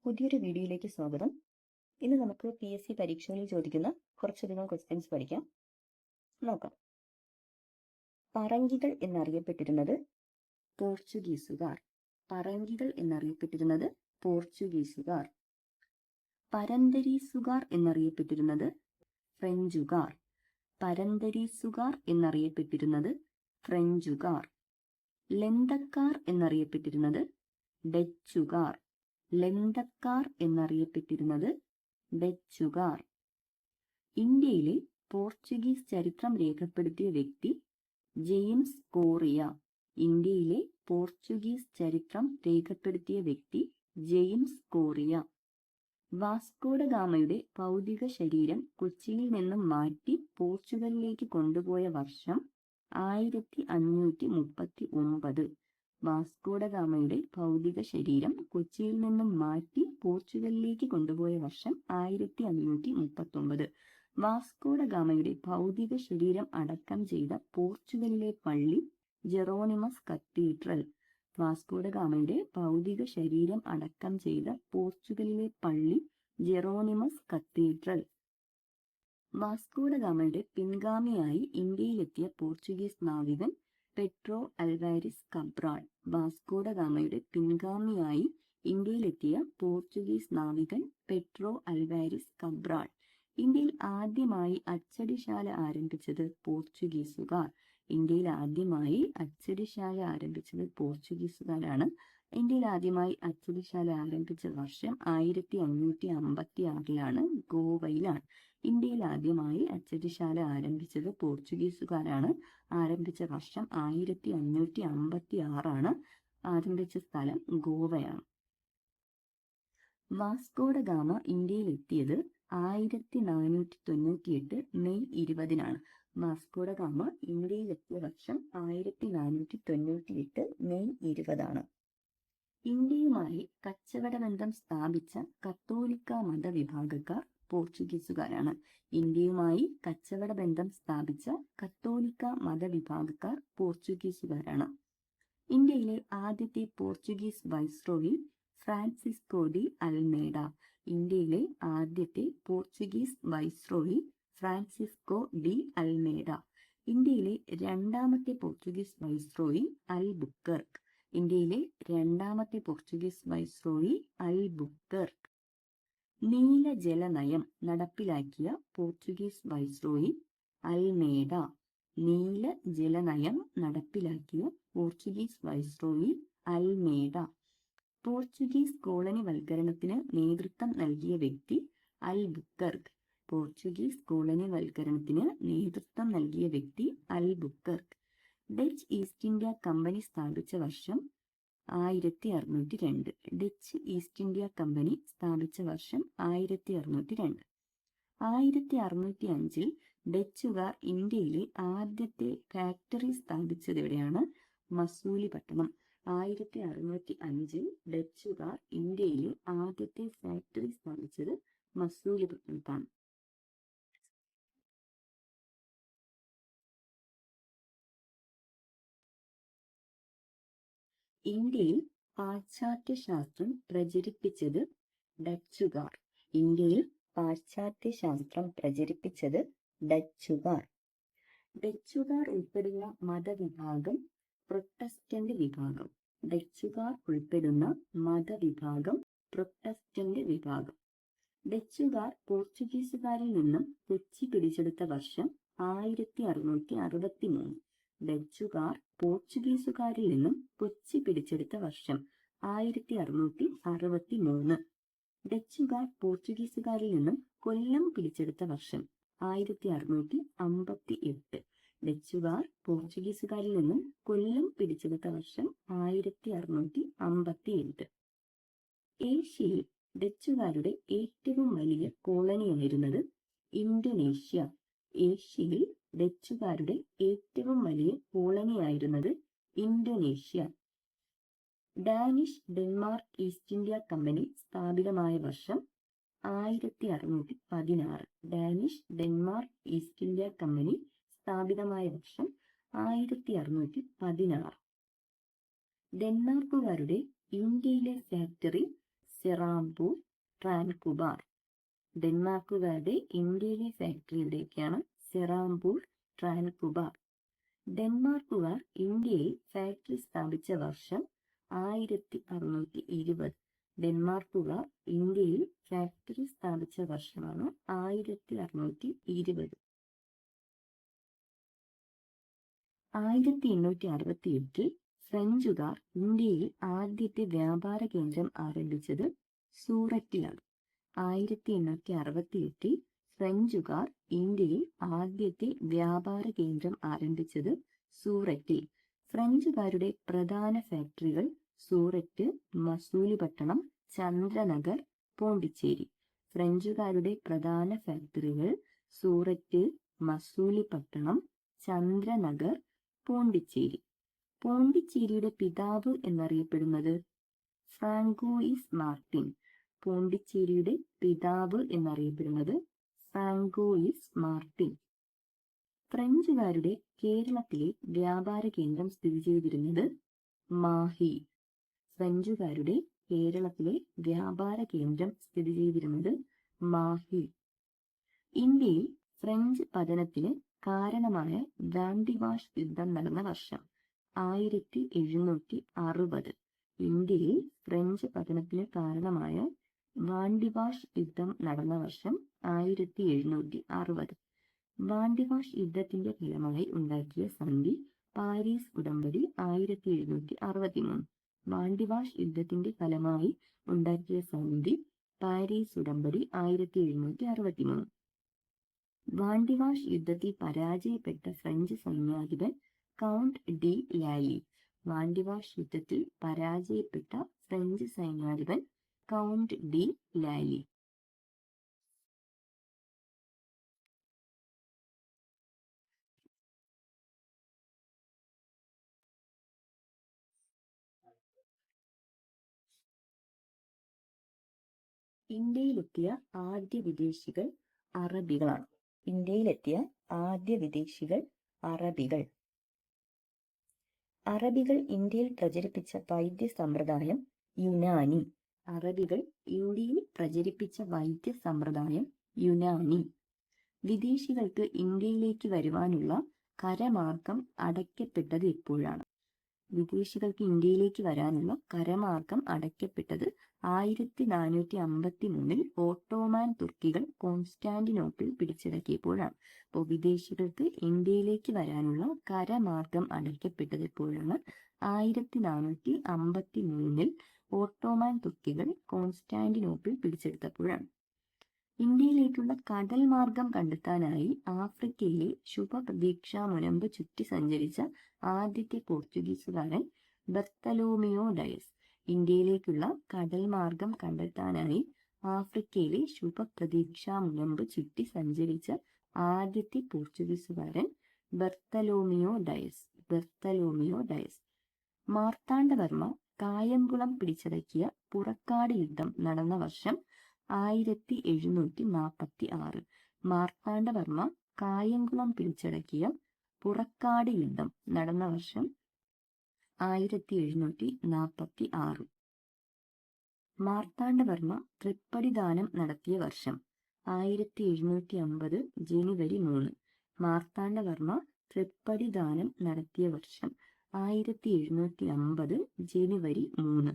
പുതിയൊരു വീഡിയോയിലേക്ക് സ്വാഗതം. ഇന്ന് നമുക്ക് PSC പരീക്ഷകളിൽ ചോദിക്കുന്ന കുറച്ചധികം ക്വസ്റ്റ്യൻസ് പഠിക്കാം. നോക്കാം. പറങ്കികൾ എന്നറിയപ്പെട്ടിരുന്നത് പോർച്ചുഗീസുകാർ. പറങ്കികൾ എന്നറിയപ്പെട്ടിരുന്നത് പോർച്ചുഗീസുകാർ. പരന്തരീസുകാർ എന്നറിയപ്പെട്ടിരുന്നത് ഫ്രഞ്ചുകാർ. പരന്തരീസുകാർ എന്നറിയപ്പെട്ടിരുന്നത് ഫ്രഞ്ചുകാർ. ലെന്തക്കാർ എന്നറിയപ്പെട്ടിരുന്നത് ഡച്ചുകാർ. ലെന്തക്കാർ എന്നറിയപ്പെട്ടിരുന്നത് ഡച്ചുകാർ. ഇന്ത്യയിലെ പോർച്ചുഗീസ് ചരിത്രം രേഖപ്പെടുത്തിയ വ്യക്തി ജെയിംസ് കോറിയ. ഇന്ത്യയിലെ പോർച്ചുഗീസ് ചരിത്രം രേഖപ്പെടുത്തിയ വ്യക്തി ജെയിംസ് കോറിയ. വാസ്കോഡ ഗാമയുടെ ഭൗതിക ശരീരം കൊച്ചിയിൽ നിന്നും മാറ്റി പോർച്ചുഗലിലേക്ക് കൊണ്ടുപോയ വർഷം 1539. വാസ്കോഡ ഗാമയുടെ ഭൗതിക ശരീരം കൊച്ചിയിൽ നിന്നും മാറ്റി പോർച്ചുഗലിലേക്ക് കൊണ്ടുപോയ വർഷം 1539. വാസ്കോഡ ഗാമയുടെ ഭൗതിക ശരീരം അടക്കം ചെയ്ത പോർച്ചുഗലിലെ പള്ളി ജെറോണിമസ് കത്തീഡ്രൽ. വാസ്കോഡ ഗാമയുടെ ഭൗതിക ശരീരം അടക്കം ചെയ്ത പോർച്ചുഗലിലെ പള്ളി ജെറോണിമസ് കത്തീഡ്രൽ. വാസ്കോഡ ഗാമയുടെ പിൻഗാമിയായി ഇന്ത്യയിലെത്തിയ പോർച്ചുഗീസ് നാവികൻ പെട്രോ അൽവാരിസ് കബ്രാൾ. വാസ്കോഡ ഗാമയുടെ പിൻഗാമിയായി ഇന്ത്യയിലെത്തിയ പോർച്ചുഗീസ് നാവികൻ പെട്രോ അൽവാരിസ് കബ്രാൾ. ഇന്ത്യയിൽ ആദ്യമായി അച്ചടിശാല ആരംഭിച്ചത് പോർച്ചുഗീസുകാർ. ഇന്ത്യയിൽ ആദ്യമായി അച്ചടിശാല ആരംഭിച്ചത് പോർച്ചുഗീസുകാരാണ്. ഇന്ത്യയിൽ ആദ്യമായി അച്ചടിശാല ആരംഭിച്ച വർഷം 1556 ഗോവയിലാണ്. ഇന്ത്യയിൽ ആദ്യമായി അച്ചടിശാല ആരംഭിച്ചത് പോർച്ചുഗീസുകാരാണ്. ആരംഭിച്ച വർഷം 1556. ആരംഭിച്ച സ്ഥലം ഗോവയാണ്. വാസ്കോഡ ഗാമ ഇന്ത്യയിലെത്തിയത് 1498 മെയ് 20. വാസ്കോഡ ഗാമ ഇന്ത്യയിലെത്തിയ വർഷം 1498 മെയ് 20. ഇന്ത്യയുമായി കച്ചവട ബന്ധം സ്ഥാപിച്ച കത്തോലിക്ക മതവിഭാഗക്കാർ പോർച്ചുഗീസുകാരാണ്. ഇന്ത്യയുമായി കച്ചവട ബന്ധം സ്ഥാപിച്ച കത്തോലിക്ക മതവിഭാഗക്കാർ പോർച്ചുഗീസുകാരാണ്. ഇന്ത്യയിലെ ആദ്യത്തെ Portuguese viceroy Francisco de Almeida. ഇന്ത്യയിലെ ആദ്യത്തെ Portuguese viceroy Francisco de Almeida. ഇന്ത്യയിലെ രണ്ടാമത്തെ പോർച്ചുഗീസ് വൈസ്രോയി അൽബുക്കർക്ക്. ഇന്ത്യയിലെ രണ്ടാമത്തെ പോർച്ചുഗീസ് വൈസ്രോയി അൽബുക്കർക്ക്. നീലജല നയം നടപ്പിലാക്കിയ പോർച്ചുഗീസ് വൈസ്രോയി അൽമേഡ. നീലജല നയം നടപ്പിലാക്കിയ പോർച്ചുഗീസ് വൈസ്രോയി അൽമേഡ. പോർച്ചുഗീസ് കോളനിവൽക്കരണത്തിന് നേതൃത്വം നൽകിയ വ്യക്തി അൽബുക്കർക്ക്. പോർച്ചുഗീസ് കോളനിവൽക്കരണത്തിന് നേതൃത്വം നൽകിയ വ്യക്തി Albuquerque. Dutch east India company സ്ഥാപിച്ച വർഷം 1602. ഡച്ച് ഈസ്റ്റ് ഇന്ത്യ കമ്പനി സ്ഥാപിച്ച വർഷം 1602. 1605 ഡച്ചുകാർ ഇന്ത്യയിലെ ആദ്യത്തെ ഫാക്ടറി സ്ഥാപിച്ചത് എവിടെയാണ്? മസൂലിപട്ടണം. 1605 ഡച്ചുകാർ ഇന്ത്യയിലെ ആദ്യത്തെ ഫാക്ടറി സ്ഥാപിച്ചത് മസൂലിപട്ടണത്താണ്. ഇന്ത്യയിൽ പാശ്ചാത്യശാസ്ത്രം പ്രചരിപ്പിച്ചത് ഡച്ചുകാർ. ഇന്ത്യയിൽ പാശ്ചാത്യശാസ്ത്രം പ്രചരിപ്പിച്ചത് ഡച്ചുകാർ. ഡച്ചുകാർ ഉൾപ്പെടുന്ന മതവിഭാഗം പ്രൊട്ടസ്റ്റന്റ് വിഭാഗം. ഡച്ചുകാർ ഉൾപ്പെടുന്ന മതവിഭാഗം പ്രൊട്ടസ്റ്റന്റ് വിഭാഗം. ഡച്ചുകാർ പോർച്ചുഗീസുകാരിൽ നിന്നും കൊച്ചി പിടിച്ചെടുത്ത വർഷം 1663. ഡച്ചുകാർ പോർച്ചുഗീസുകാരിൽ നിന്നും കൊച്ചി പിടിച്ചെടുത്ത വർഷം 1663. ഡച്ചുകാർ പോർച്ചുഗീസുകാരിൽ നിന്നും കൊല്ലം പിടിച്ചെടുത്ത വർഷം 1658. ഡച്ചുകാർ പോർച്ചുഗീസുകാരിൽ നിന്നും കൊല്ലം പിടിച്ചെടുത്ത വർഷം 1658. ഏഷ്യയിൽ ഡച്ചുകാരുടെ ഏറ്റവും വലിയ കോളനിയായിരുന്നത് ഇന്തോനേഷ്യ. ഏഷ്യയിൽ ഡച്ചുകാരുടെ ഏറ്റവും വലിയ കോളനിയായിരുന്നത് Indonesia. Danish Denmark East India company സ്ഥാപിതമായ വർഷം 1616. Danish Denmark East India company സ്ഥാപിതമായ വർഷം 1616. ഡെൻമാർക്കുകാരുടെ ഇന്ത്യയിലെ ഫാക്ടറി സെറാംപൂർ, ട്രാൻകുബാർ. ഡെൻമാർക്കുകാരുടെ ഇന്ത്യയിലെ ഫാക്ടറി എവിടെയൊക്കെയാണ്? സെറാംപൂർ, ട്രാൻകുബാർ. ഡെൻമാർക്കുകാർ ഇന്ത്യയിൽ ഫാക്ടറി സ്ഥാപിച്ച വർഷം 1620. ഡെൻമാർക്കുകാർ ഇന്ത്യയിൽ ഫാക്ടറി സ്ഥാപിച്ച വർഷമാണ് 1620. 1868 ഫ്രഞ്ചുകാർ ഇന്ത്യയിൽ ആദ്യത്തെ വ്യാപാര കേന്ദ്രം ആരംഭിച്ചത് സൂററ്റിലാണ്. 1868 ഫ്രഞ്ചുകാർ ഇന്ത്യയിൽ ആദ്യത്തെ വ്യാപാര കേന്ദ്രം ആരംഭിച്ചത് സൂററ്റിൽ. ഫ്രഞ്ചുകാരുടെ പ്രധാന ഫാക്ടറികൾ സൂററ്റ്, മസൂലിപട്ടണം, ചന്ദ്രനഗർ, പോണ്ടിച്ചേരി. ഫ്രഞ്ചുകാരുടെ പ്രധാന ഫാക്ടറികൾ സൂററ്റ്, മസൂലിപട്ടണം, ചന്ദ്രനഗർ, പോണ്ടിച്ചേരി. പോണ്ടിച്ചേരിയുടെ പിതാവ് എന്നറിയപ്പെടുന്നത് ഫ്രാങ്കോയിസ് മാർട്ടിൻ. പോണ്ടിച്ചേരിയുടെ പിതാവ് എന്നറിയപ്പെടുന്നത് ഫ്രാങ്കോയിസ് മാർട്ടിൻ. ഫ്രഞ്ചുകാരുടെ കേരളത്തിലെ വ്യാപാര കേന്ദ്രം സ്ഥിതി ചെയ്തിരുന്നത് മാഹി. ഫ്രഞ്ചുകാരുടെ കേരളത്തിലെ വ്യാപാര കേന്ദ്രം സ്ഥിതി ചെയ്തിരുന്നത് മാഹി. ഇന്ത്യയിൽ ഫ്രഞ്ച് പതനത്തിന് കാരണമായ ദാണ്ടിവാഷ് യുദ്ധം നടന്ന വർഷം 1760. ഇന്ത്യയിൽ ഫ്രഞ്ച് പതനത്തിന് കാരണമായ വാണ്ടിവാഷ് യുദ്ധം നടന്ന വർഷം 1760. വാണ്ടിവാഷ് യുദ്ധത്തിന്റെ ഫലമായി ഉണ്ടാക്കിയ സന്ധി പാരീസ് ഉടമ്പടി 1763. വാണ്ടിവാഷ് യുദ്ധത്തിന്റെ ഫലമായി ഉണ്ടാക്കിയ സന്ധി പാരീസ് ഉടമ്പടി 1763. വാണ്ടിവാഷ് യുദ്ധത്തിൽ പരാജയപ്പെട്ട French സൈന്യാധിപൻ count D Lali. Wandiwash യുദ്ധത്തിൽ പരാജയപ്പെട്ട ഫ്രഞ്ച് സൈന്യാധിപൻ കൗണ്ട് ഡി ലാലി. ഇന്ത്യയിലെത്തിയ ആദ്യ വിദേശികൾ അറബികളാണ്. ഇന്ത്യയിലെത്തിയ ആദ്യ വിദേശികൾ അറബികൾ. അറബികൾ ഇന്ത്യയിൽ പ്രചരിപ്പിച്ച വൈദ്യ സമ്പ്രദായം യുനാനി. അറബികൾ ഇന്ത്യയിൽ പ്രചരിപ്പിച്ച വൈദ്യ സമ്പ്രദായം യുനാനി. വിദേശികൾക്ക് ഇന്ത്യയിലേക്ക് വരുവാനുള്ള കരമാർഗം അടയ്ക്കപ്പെട്ടത് എപ്പോഴാണ്? വിദേശികൾക്ക് ഇന്ത്യയിലേക്ക് വരാനുള്ള കരമാർഗം അടയ്ക്കപ്പെട്ടത് 1453 ഓട്ടോമാൻ തുർക്കികൾ കോൺസ്റ്റാന്റിനോപ്പിൾ പിടിച്ചടക്കിയപ്പോഴാണ്. അപ്പോൾ വിദേശികൾക്ക് ഇന്ത്യയിലേക്ക് വരാനുള്ള കരമാർഗം അടയ്ക്കപ്പെട്ടത് എപ്പോഴാണ്? 1453 ഓട്ടോമാൻ തുർക്കികൾ കോൺസ്റ്റാന്റിനോപ്പിൾ പിടിച്ചെടുത്തപ്പോഴാണ്. ഇന്ത്യയിലേക്കുള്ള കടൽ മാർഗം കണ്ടെത്താനായി ആഫ്രിക്കയിലെ ശുഭപ്രതീക്ഷാ മുനമ്പ് ചുറ്റി സഞ്ചരിച്ച ആദ്യത്തെ പോർച്ചുഗീസുകാരൻ ബർത്തലോമിയോ ഡയസ്. ഇന്ത്യയിലേക്കുള്ള കടൽ മാർഗം കണ്ടെത്താനായി ആഫ്രിക്കയിലെ ശുഭപ്രതീക്ഷാ മുനമ്പ് ചുറ്റി സഞ്ചരിച്ച ആദ്യത്തെ പോർച്ചുഗീസുകാരൻ ബർത്തലോമിയോ ഡയസ്. ബർത്തലോമിയോ ഡയസ്. മാർത്താണ്ഡവർമ്മ കായംകുളം പിടിച്ചടക്കിയ പുറക്കാട് യുദ്ധം നടന്ന വർഷം 1746. മാർത്താണ്ഡവർമ്മ കായംകുളം പിടിച്ചടക്കിയ പുറക്കാട് യുദ്ധം നടന്ന വർഷം 1746. മാർത്താണ്ഡവർമ്മ തൃപ്പടിദാനം നടത്തിയ വർഷം 1750 ജനുവരി 3. മാർത്താണ്ഡവർമ്മ തൃപ്പടിദാനം നടത്തിയ വർഷം 1750 ജനുവരി 3.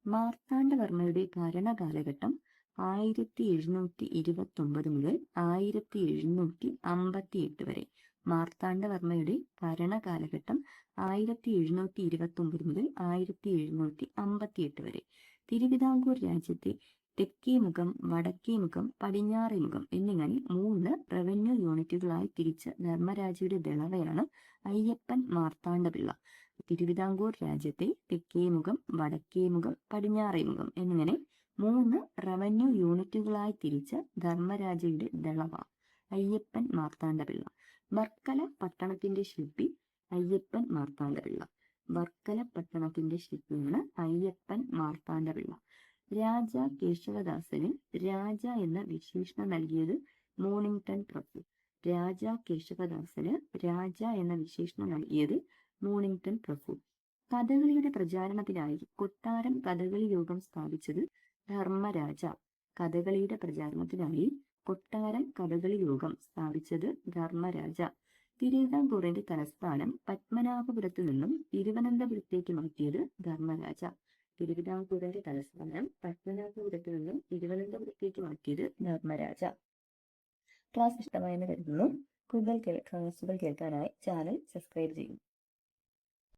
മാർത്താണ്ഡവർമ്മയുടെ ഭരണകാലഘട്ടം 1729 മുതൽ 1758 വരെ. മാർത്താണ്ഡവർമ്മയുടെ ഭരണകാലഘട്ടം 1729 മുതൽ 1758 വരെ. തിരുവിതാംകൂർ രാജ്യത്തെ തെക്കേമുഖം, വടക്കേമുഖം, പടിഞ്ഞാറേമുഖം എന്നിങ്ങനെ 3 റവന്യൂ യൂണിറ്റുകളായി തിരിച്ച ധർമ്മരാജയുടെ ദളവയാണ് അയ്യപ്പൻ മാർത്താണ്ഡപിള്ള. തിരുവിതാംകൂർ രാജ്യത്തെ തെക്കേമുഖം, വടക്കേമുഖം, പടിഞ്ഞാറേമുഖം എന്നിങ്ങനെ 3 റവന്യൂ യൂണിറ്റുകളായി തിരിച്ച ധർമ്മരാജയുടെ ദളവ അയ്യപ്പൻ മാർത്താണ്ഡപിള്ള. വർക്കല പട്ടണത്തിന്റെ ശില്പി അയ്യപ്പൻ മാർത്താണ്ഡപിള്ള. വർക്കല പട്ടണത്തിന്റെ ശില്പിയാണ് അയ്യപ്പൻ മാർത്താണ്ഡപിള്ള. രാജ കേശവദാസന് രാജ എന്ന വിശേഷണം നൽകിയത് മോണിങ്ടൺ പ്രഭു. രാജ കേശവദാസന് രാജ എന്ന വിശേഷണം നൽകിയത് മോണിങ്ടൺ പ്രഭു. കഥകളിയുടെ പ്രചാരണത്തിനായി കൊട്ടാരം കഥകളി യോഗം സ്ഥാപിച്ചത് ധർമ്മരാജ. കഥകളിയുടെ പ്രചാരണത്തിനായി കൊട്ടാരം കഥകളി യോഗം സ്ഥാപിച്ചത് ധർമ്മരാജ. തിരുവിതാംകൂറിന്റെ തലസ്ഥാനം പത്മനാഭപുരത്തു നിന്നും തിരുവനന്തപുരത്തേക്ക് മാറ്റിയത് ധർമ്മരാജ. തിരുവിതാംകൂറിന്റെ തലസ്ഥാനം പത്മനാഭപുരത്തു നിന്നും തിരുവനന്തപുരത്തേക്ക് മാറ്റിയത് ധർമ്മരാജ. ക്ലാസ് ഇഷ്ടമായെന്ന് കരുതുന്നു. കൂടുതൽ ക്ലാസ്സുകൾ കേൾക്കാനായി ചാനൽ സബ്സ്ക്രൈബ് ചെയ്യും.